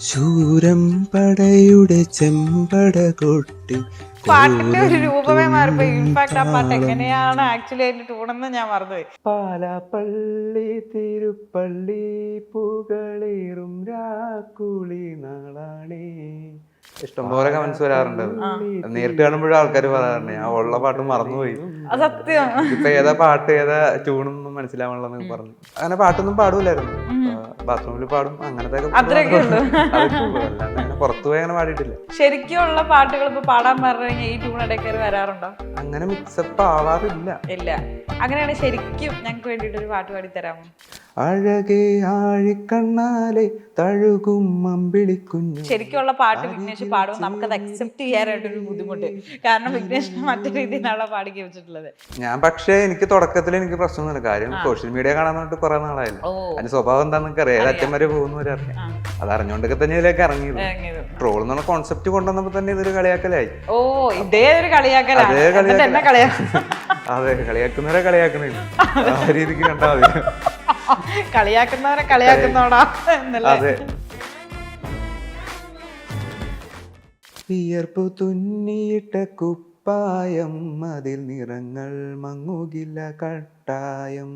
ശൂരം പടയുടെ ചെമ്പട കൊട്ടി പാട്ടിന്റെ ഒരു രൂപമേ മാറിപ്പോയി. ഇൻഫാക്ട് ആ പാട്ട് എങ്ങനെയാണ് ആക്ച്വലി അതിന്റെ ട്യൂണെന്ന് ഞാൻ മറന്നുപോയി. പാലാപ്പള്ളി തിരുപ്പള്ളി പുകളേറും രാക്കുളി നാളാണേ. ഇഷ്ടംപോലെ കമന്റ്സ് വരാറുണ്ട്. നേരിട്ട് കാണുമ്പോഴും ആൾക്കാർ പറയാറുണ്ട് ഞാൻ ഉള്ള പാട്ട് മറന്നുപോയി, സത്യം. ഇപ്പൊ ഏതാ പാട്ട് ഏതാ ട്യൂണൊന്നും മനസ്സിലാവണമെന്നൊക്കെ പറഞ്ഞു. അങ്ങനെ പാട്ടൊന്നും പാടൂലായിരുന്നു, ബാത്റൂമിൽ പാടും അങ്ങനത്തെ അത്രയൊക്കെ ഉള്ളൂ. അല്ലാണ്ട് അങ്ങനെ പുറത്തു പോയി അങ്ങനെ പാടിയിട്ടില്ല. ശരിക്കുള്ള പാട്ടുകൾ ഇപ്പൊ പാടാൻ പറഞ്ഞു കഴിഞ്ഞാൽ ഈ ട്യൂൺ ഇടയ്ക്ക് വരാറുണ്ടോ? അങ്ങനെ മിക്സപ്പ് ആവാറില്ല. ഇല്ല. അങ്ങനെയാണ് ശരിക്കും ഞങ്ങൾക്ക് വേണ്ടിയിട്ട് ഒരു പാട്ട് പാടി തരാമോ? അഴകേ ആഴിക്കണ്ണാലെ തഴുകും അമ്പിളിക്കുഞ്ഞു. ശരിക്കുള്ള പാട്ട് വിഘ്നേഷ് പാടും നമുക്കത് അക്സെപ്റ്റ് ചെയ്യാനായിട്ടൊരു ബുദ്ധിമുട്ട്. കാരണം വിഘ്നേഷ് മറ്റു രീതിയിലാണ് പാടി കേൾപ്പിച്ചിട്ടുള്ളത്. ഞാൻ പക്ഷേ എനിക്ക് തുടക്കത്തിൽ എനിക്ക് പ്രശ്നമൊന്നുമില്ല. കാര്യം സോഷ്യൽ മീഡിയ കാണാൻ വേണ്ടി കുറെ നാളായില്ല. അതിന്റെ സ്വഭാവം എന്താണെന്നൊക്കെ അറിയാം. അച്ഛൻ വരെ പോകുന്നവരെ അറിയാം. അത് അറിഞ്ഞുകൊണ്ടൊക്കെ തന്നെ ഇതിലേക്ക് ഇറങ്ങിയത്. ട്രോൾ എന്നുള്ള കോൺസെപ്റ്റ് കൊണ്ടുവന്നപ്പോ തന്നെ ഇതൊരു കളിയാക്കലായി. ഓ, ഇതേ ഒരു കളിയാക്കലാണ്. അതെ, കളിയാക്കുന്നവരെ കളിയാക്കണേ ആ രീതിക്ക് കണ്ടാ മതി. കളിയാക്കുന്നവരെ കളിയാക്കുന്നോടാ എന്നല്ലേ? അതെ. വിയർപ്പു തുന്നിയിട്ട കുപ്പായം അതിൽ നിറങ്ങൾ മങ്ങുകില്ല കട്ടായം.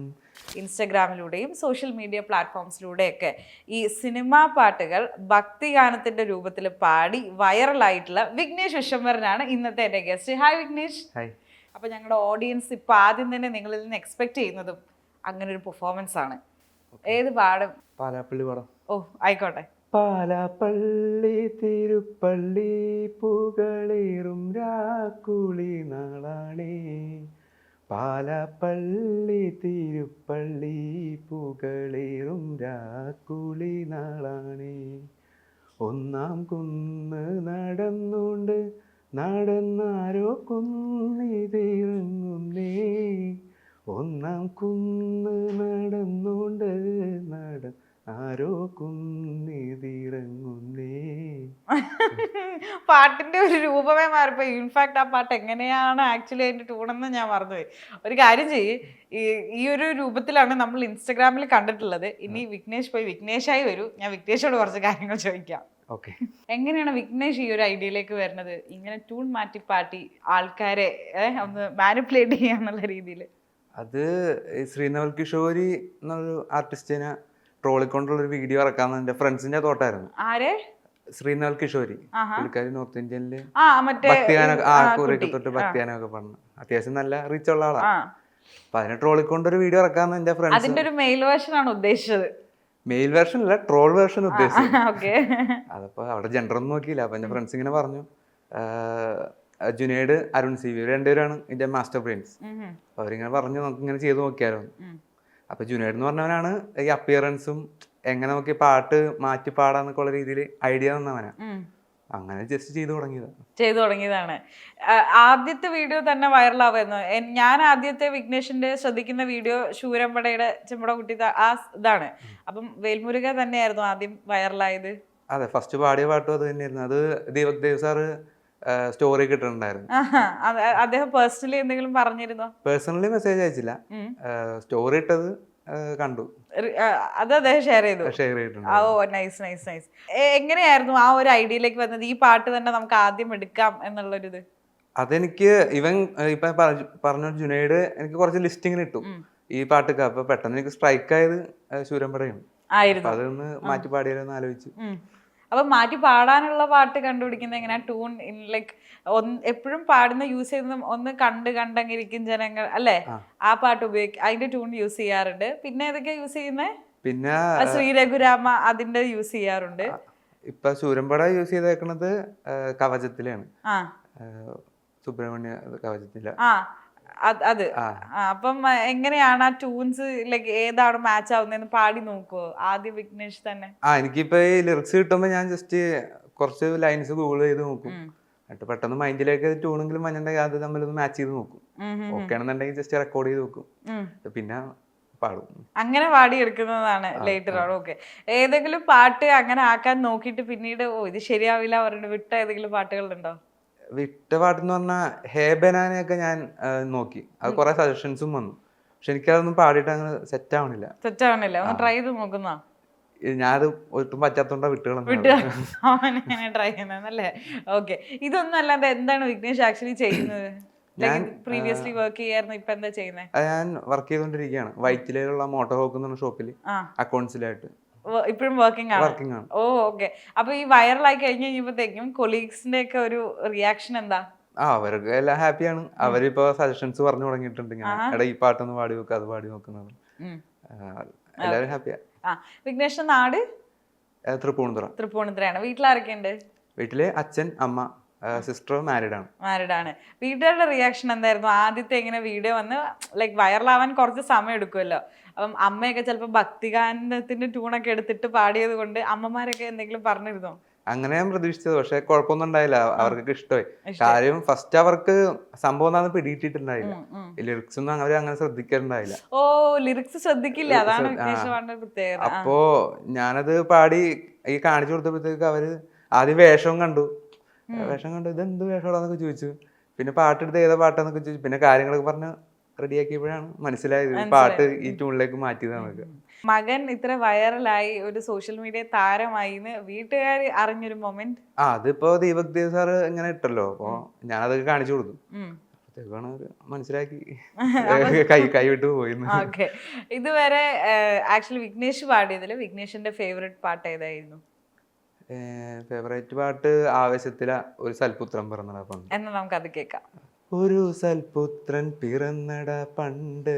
ഇൻസ്റ്റഗ്രാമിലൂടെയും സോഷ്യൽ മീഡിയ പ്ലാറ്റ്ഫോംസിലൂടെയൊക്കെ ഈ സിനിമാ പാട്ടുകൾ ഭക്തിഗാനത്തിന്റെ രൂപത്തിൽ പാടി വൈറലായിട്ടുള്ള വിഘ്നേഷ് വിശ്വംഭരനാണ് ഇന്നത്തെ എൻ്റെ ഗസ്റ്റ്. ഹായ് വിഘ്നേഷ്. ഹായ്. അപ്പൊ ഞങ്ങളുടെ ഓഡിയൻസ് ഇപ്പൊ ആദ്യം തന്നെ നിങ്ങളിൽ നിന്ന് എക്സ്പെക്ട് ചെയ്യുന്നതും അങ്ങനെ ഒരു പെർഫോമൻസ് ആണ്. ഏത് പാടും? പാലാപ്പള്ളി പാടാം. ഓ, ആയിക്കോട്ടെ. പാലാപ്പള്ളി തിരുപ്പള്ളി പുകളേറും രാക്കുളി നാളാണേ. പാലാപ്പള്ളി തിരുപ്പള്ളി പുകളേറും രാക്കുളി നാളാണേ. ഒന്നാം കുന്ന് നടന്നുകൊണ്ട് നടന്നാരോ കുന്നിതിറങ്ങുന്നേ. ഒന്നാം കുന്ന് നടന്നുകൊണ്ട് ആരോ കുന്നിതിറങ്ങുന്നേ. പാട്ടിന്റെ ഒരു രൂപമേ മാറിപ്പോയി. ഇൻഫാക്ട് ആ പാട്ട് എങ്ങനെയാണ് ആക്ച്വലി അതിന്റെ ട്യൂണെന്ന് ഞാൻ മറന്നുപോയി. ഒരു കാര്യം ചെയ്യ്, ഈ ഒരു രൂപത്തിലാണ് നമ്മൾ ഇൻസ്റ്റഗ്രാമിൽ കണ്ടിട്ടുള്ളത്. ഇനി വിഘ്നേഷ് പോയി വിഘ്നേഷായി വരൂ. ഞാൻ വിഘ്നേഷോട് കുറച്ച് കാര്യങ്ങൾ ചോദിക്കാം. ഓക്കെ. എങ്ങനെയാണ് വിഘ്നേഷ് ഈ ഒരു ഐഡിയയിലേക്ക് വരുന്നത്? ഇങ്ങനെ ട്യൂൺ മാറ്റി പാട്ടി ആൾക്കാരെ ഒന്ന് മാനിപ്പുലേറ്റ് ചെയ്യാന്നുള്ള രീതിയിൽ? അത് ശ്രീനവൽ കിഷോരി എന്നൊരു ആർട്ടിസ്റ്റിനെ ട്രോളിക്കൊണ്ടുള്ള ഒരു വീഡിയോ ഇറക്കാന്ന് എന്റെ ഫ്രണ്ട്സിന്റെ തോട്ടായിരുന്നു. ആരെ? ശ്രീനവൽ കിഷോരി. പുള്ളിക്കാരി നോർത്ത് ഇന്ത്യനില് മറ്റേ ഭക്തിഗാനൊക്കെ തൊട്ട് ഭക്തിഗാനൊക്കെ പറഞ്ഞു അത്യാവശ്യം നല്ല റീച്ച് ഉള്ള ആളാ. അപ്പൊ അതിനെ ട്രോളിക്കൊണ്ടൊരു വീഡിയോ ഇറക്കാന്ന് എന്റെ ഫ്രണ്ട്സ്. അതിന്റെ ഒരു മെയിൽ വേർഷൻ ആണ് ഉദ്ദേശിച്ചത്. മെയിൽ വേർഷൻ അല്ല, ട്രോൾ വേർഷൻ ഉദ്ദേശിച്ചത്. അതപ്പോ അവിടെ ജെൻഡർ ഒന്നും നോക്കിയില്ല. അപ്പൊ എന്റെ ഫ്രണ്ട്സ് ഇങ്ങനെ പറഞ്ഞു, ജുനൈഡ്, അരുൺ സി വി രണ്ടുപേരാണ് ഇതിന്റെ മാസ്റ്റർ ബ്രെയിൻസ്. അപ്പൊ അവരിങ്ങനെ പറഞ്ഞു നമുക്ക് ഇങ്ങനെ ചെയ്ത് നോക്കിയാലോ. അപ്പൊ ജുനൈഡ് എന്ന് പറഞ്ഞവനാണ് ഈ അപ്പിയറൻസും എങ്ങനെ നോക്കി പാട്ട് മാറ്റി പാടാന്നൊക്കെ ഉള്ള രീതിയിൽ ഐഡിയ തന്നവനാ. അങ്ങനെ ജസ്റ്റ് ചെയ്തു തുടങ്ങിയതാണ്. ആദ്യത്തെ വീഡിയോ തന്നെ വൈറലാവുന്നു. ഞാൻ ആദ്യത്തെ വിഘ്നേഷിന്റെ ശ്രദ്ധിക്കുന്ന വീഡിയോ ശൂരമ്പടയുടെ ചെമ്പട കുട്ടി ആ ഇതാണ്. അപ്പം വേൽമുരുക തന്നെയായിരുന്നു ആദ്യം വൈറലായത്. അതെ, ഫസ്റ്റ് പാടിയ പാട്ടും അത് തന്നെയായിരുന്നു. അത് ദീപക് ദേവ് സാറ് സ്റ്റോറി കിട്ടുന്നുണ്ടായിരുന്നു. അദ്ദേഹം പേഴ്സണലി എന്തെങ്കിലും പറഞ്ഞിരുന്നോ? പേഴ്സണലി മെസ്സേജ് അയച്ചില്ല, സ്റ്റോറി ഇട്ടത് കണ്ടു, അത് അദ്ദേഹം ഷെയർ ചെയ്തിട്ടുണ്ട്. ഓ, നൈസ് നൈസ് നൈസ്. എങ്ങനെയായിരുന്നു ആ ഒരു ഐഡിയയിലേക്ക് വന്നത്? ഈ പാട്ട് തന്നെ നമുക്ക് ആദ്യം എടുക്കാം എന്നുള്ളൊരിത്. അതെനിക്ക് ഇവൻ ഇപ്പൊ പറഞ്ഞ ജുനൈഡ് എനിക്ക് കുറച്ച് ലിസ്റ്റിങ്ങിന് ഇട്ടു ഈ പാട്ടൊക്കെ. അപ്പൊ പെട്ടെന്ന് എനിക്ക് സ്ട്രൈക്ക് ആയത് ശൂരമ്പടയാണ്. അതൊന്ന് മാറ്റി പാടിയാലോന്ന് ആലോചിച്ചു. അപ്പൊ മാറ്റി പാടാനുള്ള പാട്ട് കണ്ടുപിടിക്കുന്നത് എങ്ങനെയാ? ട്യൂൺ ലൈക്ക് എപ്പോഴും പാടുന്ന യൂസ് ചെയ്യുന്ന ഒന്ന് കണ്ടങ്ങിരിക്കും ജനങ്ങൾ അല്ലേ? ആ പാട്ട് അതിന്റെ ട്യൂൺ യൂസ് ചെയ്യാറുണ്ട്. പിന്നെ ഏതൊക്കെയാ യൂസ് ചെയ്യുന്നത്? പിന്നെ ശ്രീരഘുരാമ അതിന്റെ യൂസ് ചെയ്യാറുണ്ട്. ഇപ്പൊ ശൂരമ്പട യൂസ് ചെയ്തേക്കണത് കവചത്തിലാണ്, സുബ്രഹ്മണ്യ കവചത്തില. അത് അപ്പം എങ്ങനെയാണ് ആ ട്യൂൺസ് ലൈക്ക് ഏതാണ് മാച്ച് ആവുന്നതെന്ന് പാടി നോക്കുവോ ആദ്യം വിഘ്നേഷ് തന്നെ? എനിക്കിപ്പോ ഈ ലിറിക്സ് കിട്ടുമ്പോ ഞാൻ ജസ്റ്റ് കുറച്ച് ലൈൻസ് ഗൂഗിൾ ചെയ്ത് നോക്കും. എന്നിട്ട് പെട്ടെന്ന് മൈൻഡിലേക്ക് ട്യൂണെങ്കിലും മഞ്ഞുണ്ടെങ്കിൽ അത് തമ്മിലൊന്ന് മാച്ച് ചെയ്ത് നോക്കും. ഓക്കെ ആണെന്നുണ്ടെങ്കിൽ ജസ്റ്റ് റെക്കോർഡ് ചെയ്ത് നോക്കും, പിന്നെ പാടും. അങ്ങനെ പാടിയെടുക്കുന്നതാണ് ലേറ്റർ ആണ്. ഓക്കെ. ഏതെങ്കിലും പാട്ട് അങ്ങനെ ആക്കാൻ നോക്കിയിട്ട് പിന്നീട് ഇത് ശരിയാവില്ല പറഞ്ഞിട്ട് വിട്ട ഏതെങ്കിലും പാട്ടുകളുണ്ടോ? വിട്ട പാട്ടെന്ന് പറഞ്ഞാൽ ഹേ ബനാനയൊക്കെ ഞാൻ നോക്കി, അത് കുറെ സജഷൻസും വന്നു. പക്ഷെ എനിക്കതൊന്നും പാടിയിട്ട് അങ്ങനെ സെറ്റ് ആവണില്ല. ട്രൈ ചെയ്ത് നോക്കുന്ന ഞാനത് ഒട്ടും പറ്റാത്തോണ്ടാ വിട്ട് വിട്ടുകളഞ്ഞത്. അവനെ ട്രൈ ചെയ്യുന്നല്ലേ? ഓക്കെ. ഇതൊന്നും അല്ലാതെ എന്താണ് വിഘ്നേഷ് ആക്ച്വലി ചെയ്യുന്നത്? ഞാൻ പ്രീവിയസ്ലി വർക്ക് ചെയ്യായിരുന്നു, ഇപ്പൊ എന്താ ചെയ്യുന്നത്? ഞാൻ വർക്ക് ചെയ്തുകൊണ്ടിരിക്കുകയാണ് വൈറ്റിലയിലുള്ള മോട്ടോ ഹോക്ക് എന്ന് പറഞ്ഞ ഷോപ്പിൽ ആ, അക്കൗണ്ട്സിലായിട്ട് ഇപ്പോഴും വർക്കിംഗ് ആണ്. വർക്കിംഗ് ആണ്. ഓ, ഓക്കെ. അപ്പൊ ഈ വൈറലായി കഴിഞ്ഞ് കഴിഞ്ഞപ്പോഴത്തേക്കും കൊളീഗ്സിന്റെ ഒക്കെ ഒരു റിയാക്ഷൻ എന്താ? അവർക്ക് എല്ലാം ഹാപ്പിയാണ്. അവരിപ്പോ സജഷൻസ് പറഞ്ഞു തുടങ്ങിയിട്ടുണ്ട്, ഇങ്ങനെ എടാ ഈ പാട്ടൊന്ന് പാടി നോക്കുക, അത് പാടി നോക്കുന്നത്. എല്ലാവരും ഹാപ്പിയാ. ആ, വിഘ്നേഷിന്റെ നാട് തൃപ്പൂണിത്തുറ. തൃപ്പൂണിത്തുറയാണ്. വീട്ടിലാരൊക്കെ ഉണ്ട്? വീട്ടില് അച്ഛൻ, അമ്മ, സിസ്റ്റർ മാരീഡ് ആണ്. മാരീഡ് ആണ്. വീട്ടുകാരുടെ റിയാക്ഷൻ എന്തായിരുന്നു ആദ്യത്തെ ഇങ്ങനെ വീഡിയോ വന്ന് ലൈക്ക് വൈറലാവാൻ കുറച്ച് സമയം എടുക്കുമല്ലോ? അപ്പം അമ്മയൊക്കെ ചിലപ്പോൾ ഭക്തിഗാനത്തിന്റെ ട്യൂണൊക്കെ എടുത്തിട്ട് പാടിയത് കൊണ്ട് അമ്മമാരൊക്കെ എന്തെങ്കിലും പറഞ്ഞിരുന്നോ? അങ്ങനെ ഞാൻ പ്രതീക്ഷിച്ചത്, പക്ഷെ കുഴപ്പമൊന്നും ഉണ്ടായില്ല. അവർക്കൊക്കെ ഇഷ്ടമായി. കാര്യം ഫസ്റ്റ് അവർക്ക് സംഭവം എന്താണെന്ന് പിടിയിട്ടിട്ടുണ്ടായില്ല. ലിറിക്സ് ഒന്നും അവർ അങ്ങനെ ശ്രദ്ധിക്കാറുണ്ടായില്ല. ഓ, ലിറിക്സ് ശ്രദ്ധിക്കില്ല, അതാണ് വിഘ്നേഷ് പാടിന്റെ പ്രത്യേകത. അപ്പോ ഞാനത് പാടി ഈ കാണിച്ചു കൊടുത്തപ്പോഴത്തേക്ക് അവര് ആദ്യം വേഷം കണ്ടു, ഇതെന്ത് വേഷമാണെന്നൊക്കെ ചോദിച്ചു. പിന്നെ പാട്ടെടുത്ത് ഏതാ പാട്ടാന്നൊക്കെ ചോദിച്ചു. പിന്നെ കാര്യങ്ങളൊക്കെ പറഞ്ഞ് റെഡിയാക്കിയപ്പോഴാണ് മനസ്സിലായത് പാട്ട് ഈ ട്യൂണിലേക്ക് മാറ്റിയതാണൊക്കെ. മകൻ ഇത്ര വൈറലായി ഒരു സോഷ്യൽ മീഡിയ താരമായി വീട്ടുകാർ അറിഞ്ഞൊരു മൊമെന്റ്? അതിപ്പോ ദീപക് ദേവ് സാറ് ഇങ്ങനെ ഇട്ടല്ലോ, അപ്പൊ ഞാനതൊക്കെ കാണിച്ചു കൊടുത്തു. മനസ്സിലാക്കി കൈവിട്ട് പോയിന്ന്. ഓക്കെ. ഇതുവരെ ആക്ച്വലി വിഘ്നേഷ് പാടിയതില് വിഘ്നേഷിന്റെ ഫേവറേറ്റ് പാട്ട് ഏതായിരുന്നു? ഫേവറേറ്റ് പാട്ട് ആവേശത്തില ഒരു സൽപുത്രൻ പിറന്നട പണ്ട്. എന്നാ നമുക്കത് കേൾക്കാം. ഒരു സൽപുത്രൻ പിറന്നട പണ്ട്,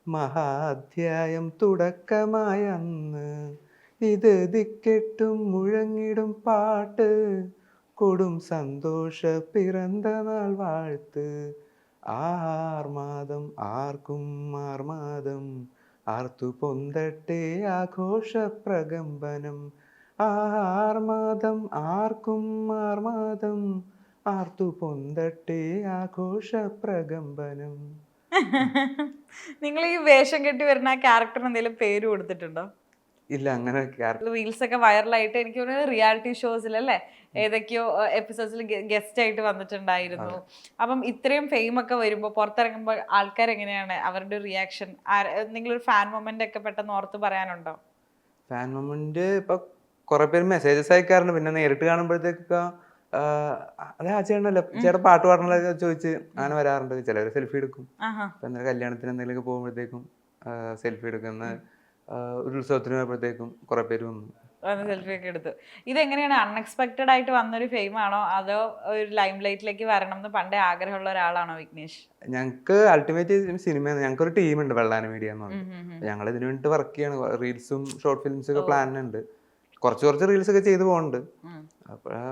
മഹാധ്യായം തുടക്കമായ അന്ന്, ഇത് ദിക്കെട്ടും മുഴങ്ങിടും പാട്ട്, കൊടും സന്തോഷ പിറந்த നാൾ വാഴ്ത്ത്, ആർമാദം ആർക്കും ആർമാദം, ആർത്തു പൊന്തട്ടെ ആഘോഷ പ്രകമ്പനം, ആർമാദം ആർക്കും ആർമാദം, ആർത്തു പൊന്തട്ടെ ആഘോഷ പ്രകമ്പനം. നിങ്ങൾ ഈ വേഷം കെട്ടി വരുന്ന ആ ക്യാരക്ടറിന് എന്തെങ്കിലും പേര് കൊടുത്തിട്ടുണ്ടോ? ഇല്ല, അങ്ങനെ റീൽസ് ഒക്കെ വൈറലായിട്ട് എനിക്ക് തോന്നുന്നത് റിയാലിറ്റി ഷോസിലല്ലേ ഏതൊക്കെയോ എപ്പിസോഡ്സിൽ ഗസ്റ്റ് ആയിട്ട് വന്നിട്ടുണ്ടായിരുന്നു. അപ്പം ഇത്രയും ഫെയിം ഒക്കെ വരുമ്പോൾ പുറത്തിറങ്ങുമ്പോൾ ആൾക്കാർ എങ്ങനെയാണ് അവരുടെ റിയാക്ഷൻ? നിങ്ങളൊരു ഫാൻ മൊമെന്റ് ഒക്കെ പെട്ടെന്ന് ഓർത്ത് പറയാനുണ്ടോ? ഫാൻ മൊമെന്റ് ഇപ്പൊ കുറെ പേര് മെസ്സേജസ് അയക്കാറുണ്ട്. പിന്നെ നേരിട്ട് കാണുമ്പോഴത്തേക്കൊക്കെ അതെ ആ ചേട്ടനല്ലേ ചേട്ടൻ പാട്ട് പാടണൊക്കെ ചോദിച്ച് അങ്ങനെ വരാറുണ്ട്. ചിലവര് സെൽഫി എടുക്കും. എന്തെങ്കിലും കല്യാണത്തിന് എന്തെങ്കിലുമൊക്കെ പോകുമ്പോഴത്തേക്കും സെൽഫി എടുക്കുന്ന, ഒരു ഉത്സവത്തിന് പോയപ്പോഴത്തേക്കും കുറെ പേര് വന്നു സെൽഫി ഒക്കെ എടുത്തു. ഇതെങ്ങനെയാണ് അൺഎക്സ്പെക്ടഡ് ആയിട്ട് വന്നൊരു ഫെയിം ആണോ അതോ ഒരു ലൈം ലൈറ്റിലേക്ക് വരണം എന്ന് പണ്ടേ ആഗ്രഹമുള്ള ഒരാളാണോ വിഘ്നേഷ്? ഞങ്ങൾക്ക് അൾട്ടിമേറ്റ് സിനിമ, ഞങ്ങൾക്കൊരു ടീമുണ്ട് വെള്ളാന മീഡിയ എന്ന് പറഞ്ഞിട്ട്. ഞങ്ങൾ ഇതിനു വേണ്ടി വർക്ക് ചെയ്യാണ്. റീൽസും ഷോർട്ട് ഫിലിംസും ഒക്കെ പ്ലാനുണ്ട്. കുറച്ച് റീൽസ് ഒക്കെ ചെയ്തു പോകുന്നുണ്ട്. അപ്പോഴാ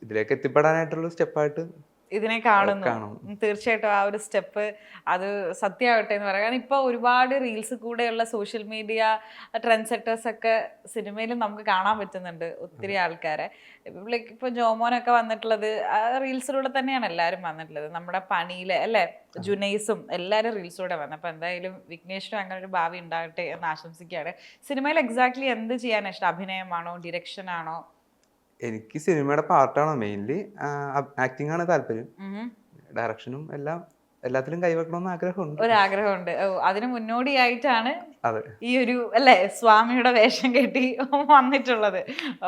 ഇതിലേക്ക് എത്തിപ്പെടാനായിട്ടുള്ള സ്റ്റെപ്പായിട്ട് ഇതിനെ കാണുന്നു. തീർച്ചയായിട്ടും ആ ഒരു സ്റ്റെപ്പ് അത് സത്യമാവട്ടെ എന്ന് പറയാം. കാരണം ഇപ്പോൾ ഒരുപാട് റീൽസ് കൂടെയുള്ള സോഷ്യൽ മീഡിയ ട്രെൻഡ് സെറ്റേഴ്സ് ഒക്കെ സിനിമയിലും നമുക്ക് കാണാൻ പറ്റുന്നുണ്ട്. ഒത്തിരി ആൾക്കാരെ ലൈക്ക് ഇപ്പോൾ ജോമോനൊക്കെ വന്നിട്ടുള്ളത് റീൽസിലൂടെ തന്നെയാണ് എല്ലാവരും വന്നിട്ടുള്ളത്. നമ്മുടെ പണിയിലെ അല്ലേ ജുനൈസും എല്ലാവരും റീൽസിലൂടെ വന്നത്. അപ്പോൾ എന്തായാലും വിഘ്നേഷിനും അങ്ങനെ ഒരു ഭാവി ഉണ്ടാകട്ടെ എന്ന് ആശംസിക്കുകയാണ്. സിനിമയിൽ എക്സാക്ട്ലി എന്ത് ചെയ്യാനാണ് ഇഷ്ടം? അഭിനയമാണോ ഡിറക്ഷൻ ആണോ? എനിക്ക് സിനിമയുടെ പാർട്ടാണോ മെയിൻലി, ആക്ടിംഗ് ആണ് താല്പര്യം. ഡയറക്ഷനും എല്ലാത്തിലും കൈവെക്കണമെന്ന് ആഗ്രഹമുണ്ട്. ഒരാഗ്രഹമുണ്ട്. അതിന് മുന്നോടിയായിട്ടാണ് ഈ ഒരു അല്ലേ സ്വാമിയുടെ വേഷം കെട്ടി വന്നിട്ടുള്ളത്.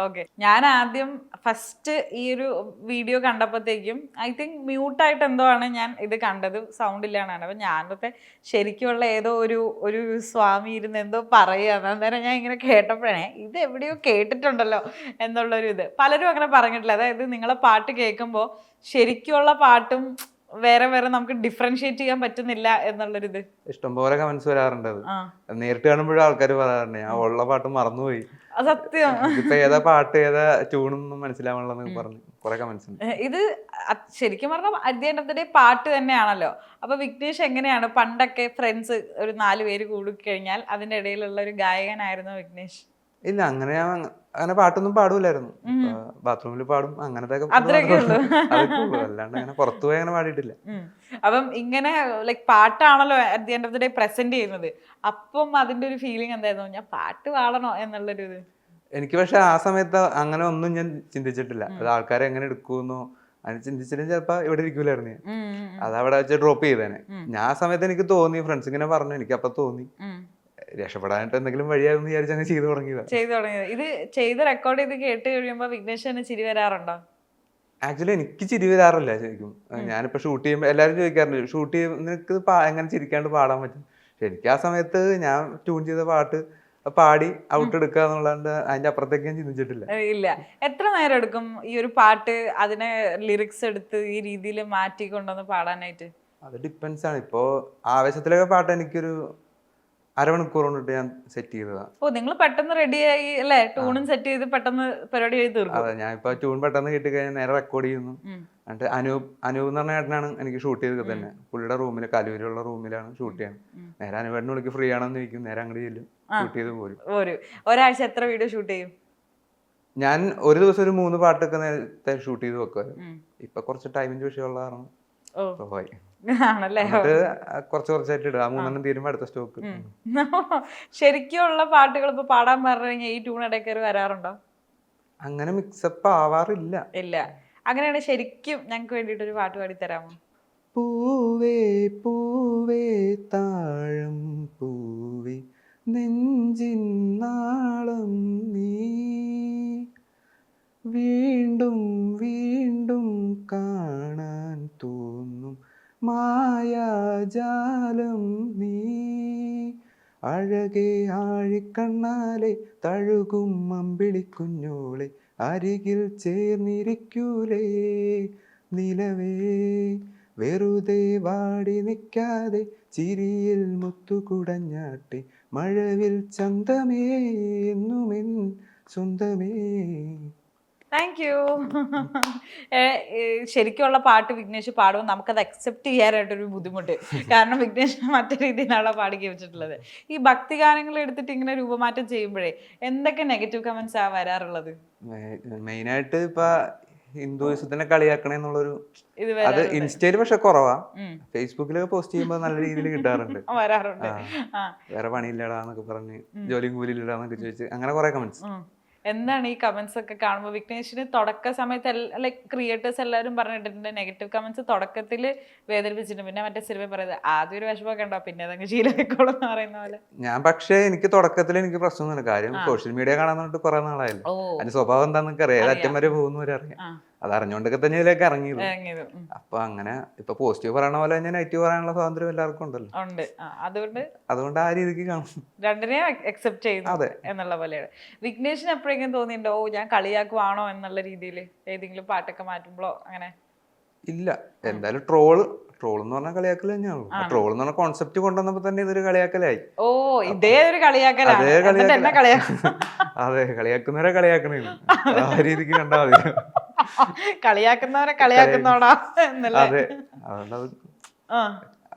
ഓക്കെ. ഞാൻ ആദ്യം ഫസ്റ്റ് ഈ ഒരു വീഡിയോ കണ്ടപ്പോഴത്തേക്കും ഐ തിങ്ക് മ്യൂട്ടായിട്ട് എന്തോ ആണ് ഞാൻ ഇത് കണ്ടത്, സൗണ്ട് ഇല്ലാണ്ടാണ്. അപ്പം ഞാനത്തെ ശരിക്കുള്ള ഏതോ ഒരു സ്വാമി ഇരുന്ന് എന്തോ പറയുകയാണ്. അന്നേരം ഞാൻ ഇങ്ങനെ കേട്ടപ്പോഴേ ഇത് എവിടെയോ കേട്ടിട്ടുണ്ടല്ലോ എന്നുള്ളൊരു ഇത്. പലരും അങ്ങനെ പറഞ്ഞിട്ടില്ല. അതായത് നിങ്ങളെ പാട്ട് കേൾക്കുമ്പോൾ ശരിക്കുള്ള പാട്ടും വേറെ നമുക്ക് ഡിഫറൻഷിയേറ്റ് ചെയ്യാൻ പറ്റുന്നില്ല എന്നുള്ളൊരിത് ഇഷ്ടംപോലെ കമന്റ്സ് വരാറുണ്ട്. അത് നേരിട്ട് കാണുമ്പോഴും ആൾക്കാർ പറയാറുണ്ട് ഞാൻ ഉള്ള പാട്ട് മറന്നുപോയി, സത്യം ഇപ്പൊ ഏതാ പാട്ട് ഏതാ ട്യൂണൊന്നും മനസ്സിലാവണമെന്ന് പറഞ്ഞു കുറെ കമന്റ്സ് ഉണ്ട്. ഇത് ശരിക്കും പറഞ്ഞാൽ at the end of the day പാട്ട് തന്നെയാണല്ലോ. അപ്പൊ വിഘ്നേഷ് എങ്ങനെയാണ് പണ്ടൊക്കെ ഫ്രണ്ട്സ് ഒരു 4 പേര് കൂടിക്കഴിഞ്ഞാൽ അതിന്റെ ഇടയിലുള്ള ഒരു ഗായകനായിരുന്നു വിഘ്നേഷ്? ഇല്ല, അങ്ങനെ പാട്ടൊന്നും പാടൂലായിരുന്നു. ബാത്റൂമിൽ പാടും അങ്ങനത്തെ അത്രയൊക്കെ ഉള്ളൂ, അല്ലാണ്ട് അങ്ങനെ പുറത്തു പോയി അങ്ങനെ പാടിയിട്ടില്ല. അപ്പം ഇങ്ങനെ ലൈക് പാട്ടാണല്ലോ at the end of the day present ചെയ്യുന്നത്. അപ്പം അതിന്റെ ഒരു ഫീലിംഗ് എന്തായിരുന്നു, ഞാൻ പാട്ട് പാടണോ എന്നുള്ളൊരു ഇത്? എനിക്ക് പക്ഷെ ആ സമയത്ത് അങ്ങനെ ഒന്നും ഞാൻ ചിന്തിച്ചിട്ടില്ല. അത് ആൾക്കാരെ എങ്ങനെ എടുക്കുമെന്നോ അത് ചിന്തിച്ചിട്ടും ചിലപ്പോ ഇവിടെ ഇരിക്കൂലായിരുന്നു. അത് അവിടെ വെച്ച് ഡ്രോപ്പ് ചെയ്തേനെ. ഞാൻ ആ സമയത്ത് എനിക്ക് തോന്നി, ഫ്രണ്ട്സ് ഇങ്ങനെ പറഞ്ഞു, എനിക്ക് അപ്പൊ തോന്നി രക്ഷപ്പെടാനായിട്ട് എന്തെങ്കിലും വഴിയാകുമെന്ന് വിചാരിച്ച് അങ്ങനെ ചെയ്തു തുടങ്ങിയതാ. ചെയ്തു തുടങ്ങിയത്. ഇത് ചെയ്ത് റെക്കോർഡ് ചെയ്ത് കേട്ട് കഴിയുമ്പോ വിഘ്നേഷ് തന്നെ ചിരി വരാറുണ്ടോ? ആക്ച്വലി എനിക്ക് ചിരി വരാറില്ല ശരിക്കും. ഞാനിപ്പോ ഷൂട്ട് ചെയ്യുമ്പോൾ എല്ലാവരും ചോദിക്കാറുണ്ട്, ഷൂട്ട് ചെയ്യുമ്പോൾ നിനക്ക് എങ്ങനെ ചിരിക്കാണ്ട് പാടാൻ പറ്റും? പക്ഷെ എനിക്ക് ആ സമയത്ത് ഞാൻ ട്യൂൺ ചെയ്ത പാട്ട് പാടി ഔട്ട് എടുക്കുക എന്നുള്ളതാണ്ട് അതിന്റെ അപ്പുറത്തേക്ക് ഞാൻ ചിന്തിച്ചിട്ടില്ല. ഇല്ല. എത്ര നേരം എടുക്കും ഈ ഒരു പാട്ട് അതിനെ ലിറിക്സ് എടുത്ത് ഈ രീതിയിൽ മാറ്റി കൊണ്ടുവന്ന് പാടാനായിട്ട്? അത് ഡിപ്പെൻസ് ആണ്. ഇപ്പോ ആവേശത്തിലൊക്കെ പാട്ട് എനിക്കൊരു അരമണിക്കൂർ കൊണ്ടിട്ട് ഞാൻ സെറ്റ് ചെയ്തതാണ്. ഓ, നിങ്ങൾ പെട്ടെന്ന് റെഡിയായി അല്ലേ? ട്യൂണും സെറ്റ് ചെയ്ത് പെട്ടെന്ന് പരിപാടി ചെയ്ത് തീർക്കും. അതെ, ഞാൻ ഇപ്പൊ ട്യൂൺ പെട്ടെന്ന് കിട്ടി കഴിഞ്ഞാൽ നേരെ റെക്കോർഡ് ചെയ്യുന്നു. എന്നിട്ട് അനൂപ് എന്ന് പറഞ്ഞ ഏട്ടനാണ് എനിക്ക് ഷൂട്ട് ചെയ്തത് തന്നെ. പുള്ളിയുടെ റൂമിൽ, കലൂരിലുള്ള റൂമിലാണ് ഷൂട്ട് ചെയ്യുന്നത്. നേരെ അനൂപേട്ടനെ വിളിക്ക്, ഫ്രീ ആണെന്ന് ചോദിക്കും, നേരെ അങ്ങോട്ട് ചെല്ലും, ഷൂട്ട് ചെയ്ത് പോരും. ഒരാഴ്ച എത്ര വീഡിയോ ഷൂട്ട് ചെയ്യും? ഞാൻ ഒരു ദിവസം ഒരു 3 പാട്ടൊക്കെ നേരത്തെ ഷൂട്ട് ചെയ്ത് വെക്കുമായിരുന്നു. ഇപ്പൊ കുറച്ച് ടൈമിന്റെ വിഷയമുള്ള കാരണം പോയി. ആണല്ലേ? കുറച്ചായിട്ട് ഇടുക. 3 തീരുമ്പോ അടുത്ത സ്റ്റോക്ക്. ശരിക്കുള്ള പാട്ടുകൾ ഇപ്പൊ പാടാൻ പറഞ്ഞു കഴിഞ്ഞാൽ ഈ ട്യൂൺ ഇടയ്ക്ക് വരാറുണ്ടോ? അങ്ങനെ മിക്സപ്പ് ആവാറില്ല. ഇല്ല. അങ്ങനെയാണ് ശരിക്കും ഞങ്ങൾക്ക് വേണ്ടിട്ട് ഒരു പാട്ട് പാടി തരാമോ? പൂവേ പൂവേ താഴം പൂവേ നെഞ്ചിൻ നാളം നീ, വീണ്ടും വീണ്ടും കാണാൻ തോന്നും മായാജാലം നീ, അഴകെ ആഴിക്കണ്ണാലെ തഴുകും അമ്പിളിക്കുഞ്ഞോളെ അരികിൽ ചേർന്നിരിക്കൂലേ നിലവേ, വെറുതെ വാടി നിൽക്കാതെ ചിരിയിൽ മുത്തുകുടഞ്ഞാട്ടെ, മഴവിൽ ചന്തമേ എന്നുമെൻ സ്വന്തമേ. Thank you. ശരിക്കുള്ള പാട്ട് വിഘ്നേഷ് പാടുമ്പോൾ നമുക്കത് അക്സെപ്റ്റ് ചെയ്യാനായിട്ടൊരു ബുദ്ധിമുട്ട്. കാരണം വിഘ്നേഷ് മറ്റു രീതിയിലാണ് പാടി കേൾപ്പിച്ചിട്ടുള്ളത്. ഈ ഭക്തി ഗാനങ്ങൾ എടുത്തിട്ട് ഇങ്ങനെ രൂപമാറ്റം ചെയ്യുമ്പോഴേ എന്തൊക്കെ നെഗറ്റീവ് കമന്റ്സ് ആ വരാറുള്ളത്? മെയിനായിട്ട് ഇപ്പൊ ഹിന്ദുയിസത്തിനെ കളിയാക്കണെന്നുള്ളൊരു, അത് ഇൻസ്റ്റയില് പക്ഷെ കുറവാ. ഫേസ്ബുക്കിലൊക്കെ പോസ്റ്റ് ചെയ്യുമ്പോൾ നല്ല രീതിയിൽ കിട്ടാറുണ്ട്. വരാറുണ്ട്. വേറെ പണിയില്ലടാന്നൊക്കെ പറഞ്ഞ്, ജോലിയും കൂലിയില്ലടാന്നൊക്കെ ചോദിച്ച് അങ്ങനെ കുറെ കമന്റ്സ്. എന്താണ് ഈ കമന്റ്സ് ഒക്കെ കാണുമ്പോൾ? വിഘ്നേഷിന് തുടക്ക സമയത്ത് ലൈക് ക്രിയേറ്റേഴ്സ് എല്ലാവരും പറഞ്ഞിട്ടുണ്ട് നെഗറ്റീവ് കമന്റ്സ് തുടക്കത്തിൽ വേദനിപ്പിച്ചിട്ടുണ്ട്. പിന്നെ മറ്റേ സിനിമ പറയുന്നത് ആദ്യം ഒരു വിഷമമൊക്കെ ഉണ്ടാവും, പിന്നെ അതങ്ങ് ശീലമായിക്കോളും എന്ന് പറയുന്ന പോലെ. ഞാൻ പക്ഷേ എനിക്ക് തുടക്കത്തിൽ എനിക്ക് പ്രശ്നമൊന്നുമില്ല. കാര്യം സോഷ്യൽ മീഡിയ കാണാൻ പറഞ്ഞിട്ട് കുറെ നാളായല്ലോ. അതിന്റെ സ്വഭാവം എന്താണെന്നൊക്കെ അറിയാം, ഏതറ്റം വരെ പോകുന്നവരെ അറിയാം. അത് അറിഞ്ഞുകൊണ്ടൊക്കെ തന്നെ ഇതിലേക്ക് ഇറങ്ങിയത്. അപ്പൊ അങ്ങനെ ഇപ്പൊ പോസിറ്റീവ് പറയണ പോലെ തന്നെ നെഗറ്റീവ് പറയാനുള്ള സ്വാതന്ത്ര്യം എല്ലാവർക്കും ഉണ്ടല്ലോ. അതുകൊണ്ട് ആ രീതിക്ക് കാണും, രണ്ടിനെയും അക്സെപ്റ്റ് ചെയ്യുന്നു എന്നുള്ള പോലെയാണ്. വിഘ്നേഷിന് എപ്പോഴെങ്കിലും തോന്നിയിട്ടുണ്ടോ ഞാൻ കളിയാക്കുവാണോ എന്നുള്ള രീതിയിൽ ഏതെങ്കിലും പാട്ടൊക്കെ മാറ്റുമ്പോഴോ? അങ്ങനെ ഇല്ല. എന്തായാലും ട്രോൾ എന്ന് പറഞ്ഞാൽ കളിയാക്കൽ തന്നെയാണല്ലോ. ട്രോൾ എന്ന് പറഞ്ഞ കോൺസെപ്റ്റ് കൊണ്ടുവന്നപ്പോ തന്നെ ഇതൊരു കളിയാക്കലായി. ഓ, ഇതേ ഒരു കളിയാക്കലാണ്. അതെ, കളിയാക്കുന്നവരെ കളിയാക്കണേ ആ രീതിക്ക് കണ്ടാ മതി. കളിയാക്കുന്നവരെ കളിയാക്കുന്നോടാ എന്നല്ലേ? അതെ, അതുകൊണ്ട്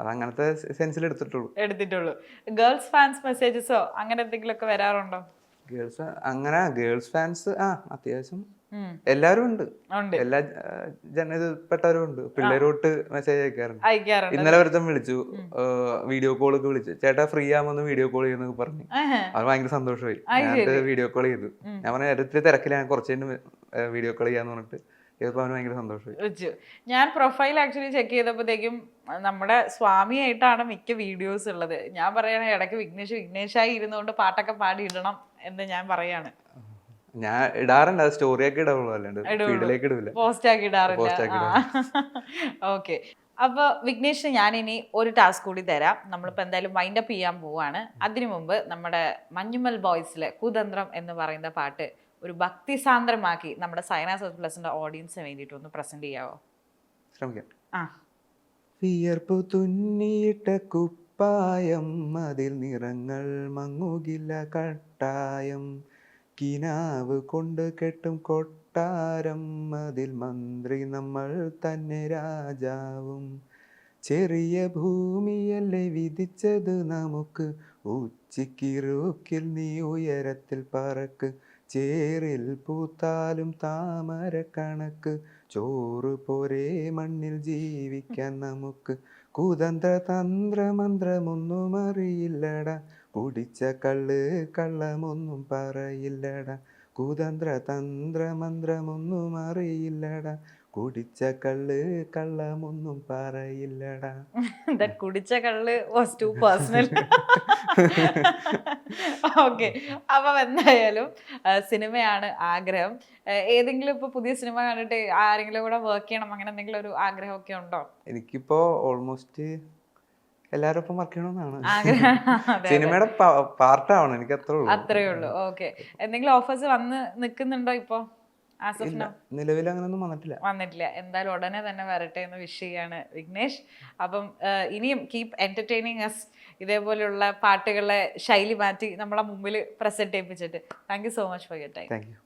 അതങ്ങനത്തെ സെൻസിൽ എടുത്തിട്ടുള്ളൂ. ഗേൾസ് ഫാൻസ് മെസ്സേജസോ അങ്ങനെ എന്തെങ്കിലും ഒക്കെ വരാറുണ്ടോ? ഗേൾസ് ഫാൻസ് അത്യാവശ്യം എല്ലാരും ഉണ്ട്. എല്ലാ ജനപ്പെട്ടവരും ഉണ്ട്. പിള്ളേരോട്ട് മെസ്സേജ് അയക്കാറുണ്ട്. ഇന്നലെ ഒരുത്തം വിളിച്ചു, വീഡിയോ കോളൊക്കെ വിളിച്ചു, ചേട്ടാ ഫ്രീ ആകുമ്പോ വീഡിയോ കോൾ ചെയ്യുന്നൊക്കെ പറഞ്ഞു. അത് ഭയങ്കര സന്തോഷമായി. ഞാൻ വീഡിയോ കോൾ ചെയ്തു. ഞാൻ പറഞ്ഞ ഇടത്തിൽ തിരക്കിലാണ്, കുറച്ച് കഴിഞ്ഞ് വീഡിയോ കോൾ ചെയ്യാന്ന് പറഞ്ഞിട്ട് ഭയങ്കര സന്തോഷമായി. ഞാൻ പ്രൊഫൈൽ ആക്ച്വലി ചെക്ക് ചെയ്തപ്പോഴത്തേക്കും നമ്മുടെ സ്വാമിയായിട്ടാണ് മിക്ക വീഡിയോസ് ഉള്ളത്. ഞാൻ പറയണേ ഇടയ്ക്ക് വിഘ്നേഷായി ഇരുന്നുകൊണ്ട് പാട്ടൊക്കെ പാടി ഇടണം എന്ന് ഞാൻ പറയാണ്. ഞാൻ ഇടാറുണ്ട്, അത് സ്റ്റോറിയൊക്കെ ഇടാറുള്ളൂ, അല്ലാണ്ട് ഫീഡിലേക്ക് ഇടില്ല, പോസ്റ്റ് ആക്കി ഇടാറില്ല. ഓക്കെ. അപ്പൊ വിഘ്നേഷ്, ഞാൻ ഇനി ഒരു ടാസ്ക് കൂടി തരാം. നമ്മളിപ്പോ എന്തായാലും വൈൻഡ് അപ്പ് ചെയ്യാൻ പോവാണ്. അതിനു മുമ്പ് നമ്മുടെ മഞ്ഞുമൽ ബോയ്സിലെ കുതന്ത്രം എന്ന് പറയുന്ന പാട്ട് ഒരു ഭക്തി സാന്ദ്രമാക്കി നമ്മുടെ സൈന സൗത്ത് പ്ലസിന്റെ ഓഡിയൻസിന് വേണ്ടിയിട്ട് ഒന്ന് പ്രസന്റ് ചെയ്യാവോ? ശ്രമിക്കാം. വിയർപ്പു തുന്നിയിട്ട കുപ്പായം, അതിൽ നിറങ്ങൾ മങ്ങുകില്ല കട്ടായം, കിനാവ് കൊണ്ട് കെട്ടും കൊട്ടാരം, അതിൽ മന്ത്രി നമ്മൾ തന്നെ രാജാവും, ചെറിയ ഭൂമിയല്ലേ വിധിച്ചത് നമുക്ക്, ഉച്ചിക്കിറുക്കിൽ നീ ഉയരത്തിൽ പറക്ക്, ചേറിൽ പൂത്താലും താമര കണക്ക്, ചോറ് പോരേ മണ്ണിൽ ജീവിക്കാൻ നമുക്ക്, കുതന്ത്ര തന്ത്ര മന്ത്രമൊന്നും അറിയില്ലടാ, കുടിച്ച കള്ള് കള്ളമൊന്നും പറയില്ലടാ, കുതന്ത്ര തന്ത്ര മന്ത്രമൊന്നും അറിയില്ലടാ, കുടിച്ച കള്ള് കള്ളമൊന്നും പറയില്ലടാ. ദാറ്റ് കുടിച്ച കള്ള് വാസ് ടു പേഴ്സണൽ. ഓക്കെ, അപ്പം എന്തായാലും സിനിമയാണ് ആഗ്രഹം. ഏതെങ്കിലും ഇപ്പൊ പുതിയ സിനിമ കണ്ടിട്ട് ആരെങ്കിലും കൂടെ വർക്ക് ചെയ്യണം അങ്ങനെ എന്തെങ്കിലും ഒരു ആഗ്രഹമൊക്കെ ഉണ്ടോ? എനിക്കിപ്പോ ഓൾമോസ്റ്റ് എല്ലാവരും ഒപ്പം വർക്ക് ചെയ്യണമെന്നാണ്. ആഗ്രഹം. അതെ, സിനിമയുടെ പാർട്ടാവണം, എനിക്ക് അത്രേ ഉള്ളൂ. അത്രേ ഉള്ളൂ. ഓക്കെ, എന്തെങ്കിലും ഓഫേഴ്സ് വന്ന് നിൽക്കുന്നുണ്ടോ ഇപ്പോ? ആസ് ഓഫ് നൗ നിലവിൽ അങ്ങനെയൊന്നും വന്നിട്ടില്ല. വന്നിട്ടില്ല. എന്തായാലും ഉടനെ തന്നെ വരട്ടെ എന്ന് വിഷ് ചെയ്യാണ് വിഘ്നേഷ്. അപ്പം ഇനിയും കീപ് എന്റർടൈനിങ് അസ്, ഇതേപോലെയുള്ള പാട്ടുകളെ ശൈലി മാറ്റി നമ്മളെ മുമ്പിൽ പ്രസന്റ് ചെയ്യിപ്പിച്ചിട്ട്. Thank you so much for your time. Thank U.